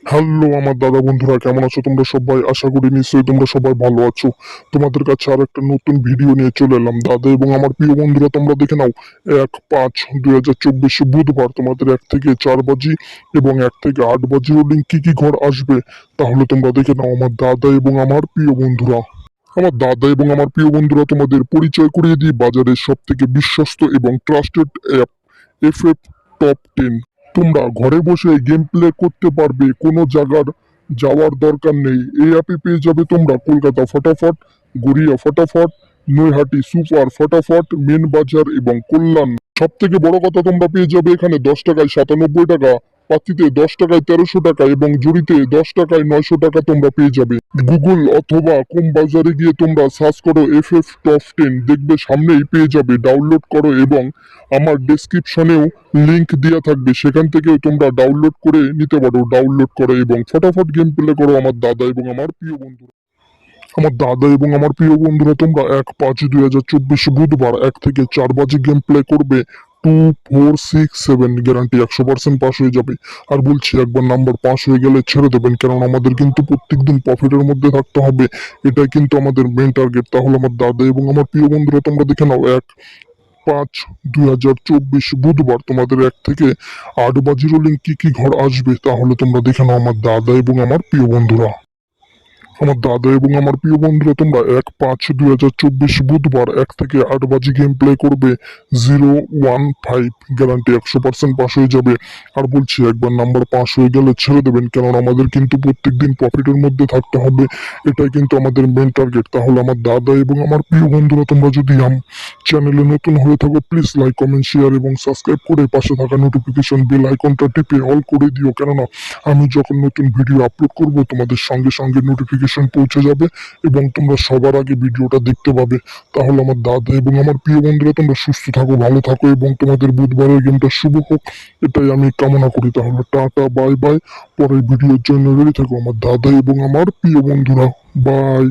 Hello আমার দাদা বন্ধুরা, কেমন আছো তোমরা সবাই? আশা করি নিশ্চয়ই তোমরা সবাই ভালো আছো। তোমাদের কাছে আর একটা নতুন ভিডিও নিয়ে চলে এলাম দাদা এবং আমার প্রিয় বন্ধুরা। তোমরা দেখে নাও, 1/5/2024 বুধবার তোমাদের 1 থেকে 4 বাজি এবং 1 থেকে 8 বাজি রোলিং কি কি ঘর আসবে তাহলে তোমরা দেখে নাও আমার দাদা এবং আমার প্রিয় বন্ধুরা। আমার দাদা এবং আমার প্রিয় বন্ধুরা, তোমাদের পরিচয় করিয়ে দিই বাজারের সব থেকে বিশ্বস্ত এবং ট্রাস্টেড অ্যাপ এফএফ টপ 10। তোমরা ঘরে বসে গেম প্লে করতে পারবে, কোনো জায়গার যাওয়ার দরকার নেই। এই অ্যাপে পেয়ে যাবে তোমরা কলকাতা ফটাফট, গড়িয়া ফটাফট, নৈহাটি সুপার ফটাফট, মেন বাজার এবং কল্যাণ। সব থেকে বড় কথা, তোমরা পেয়ে যাবে এখানে 10 টাকায় 97 টাকা, পাতিতে 10 টাকায় 1300 টাকা এবং জুড়িতে 10 টাকায় 900 টাকা তোমরা পেয়ে যাবে। গুগল অথবা কোম বাজারে গিয়ে তোমরা সার্চ করো এফএফ টপ 10, দেখবে সামনেই পেয়ে যাবে। ডাউনলোড করো এবং আমার ডেসক্রিপশনেও লিংক দেওয়া থাকবে, সেখান থেকেও তোমরা ডাউনলোড করে নিতে পারো। ডাউনলোড করো এবং ফটাফট গেম প্লে করো আমার দাদা এবং আমার প্রিয় বন্ধুরা। আমার দাদা এবং আমার প্রিয় বন্ধুরা, তোমরা 1/5/2024 বুধবার 1 থেকে 4 বাজে গেম প্লে করবে। 2 4 6 7 গ্যারান্টি 100% পাস হয়ে যাবে। আর বলছি, একবার নাম্বার পাস হয়ে গেলে ছেড়ে দেবেন, কারণ আমাদের কিন্তু প্রত্যেকদিন প্রফিটের মধ্যে থাকতে হবে। এটাই কিন্তু আমাদের মেন টার্গেট। তাহলে আমার দাদা এবং আমার প্রিয় বন্ধুরা, তোমরা দেখে নাও, 1/5/2024 বুধবার তোমাদের 1 থেকে 8 বাজি রোলিং কি কি ঘর আসবে তাহলে তোমরা দেখে নাও আমার দাদা এবং আমার প্রিয় বন্ধুরা। আমার দাদা এবং আমার প্রিয় বন্ধুরা, তোমরা 1/5/2024 বুধবার 1 থেকে 8 বাজি গেম প্লে করবে। 015 গ্যারান্টি 100% পাস হয়ে যাবে। আর বলছি, একবার নাম্বার পাস হয়ে গেলে ছেড়ে দেবেন, কারণ আমাদের কিন্তু প্রত্যেকদিন প্রফিটের মধ্যে থাকতে হবে। এটাই কিন্তু আমাদের মেন টার্গেট। তাহলে আমার দাদা এবং আমার প্রিয় বন্ধুরা, তোমরা যদি চ্যানেলে নতুন হয়ে থাকো, প্লিজ লাইক কমেন্ট শেয়ার এবং সাবস্ক্রাইব করে পাশে থাকা নোটিফিকেশন বেল আইকনটা টিপে অল করে দিও, কেননা আমি যখন নতুন ভিডিও আপলোড করব তোমাদের সঙ্গে সঙ্গে নোটিফিকেশন পৌঁছে যাবে এবং তোমরা সবার আগে ভিডিওটা দেখতে পাবে। তাহলে আমার দাদা এবং আমার প্রিয় বন্ধুরা, তোমরা সুস্থ থাকো, ভালো থাকো এবং তোমাদের বুধবারের গেমটা শুভ হোক, এটাই আমি কামনা করি। তাহলে টাটা, বাই বাই। পরের ভিডিওর জন্য রেডি থাকো আমার দাদা এবং আমার প্রিয় বন্ধুরা। বাই।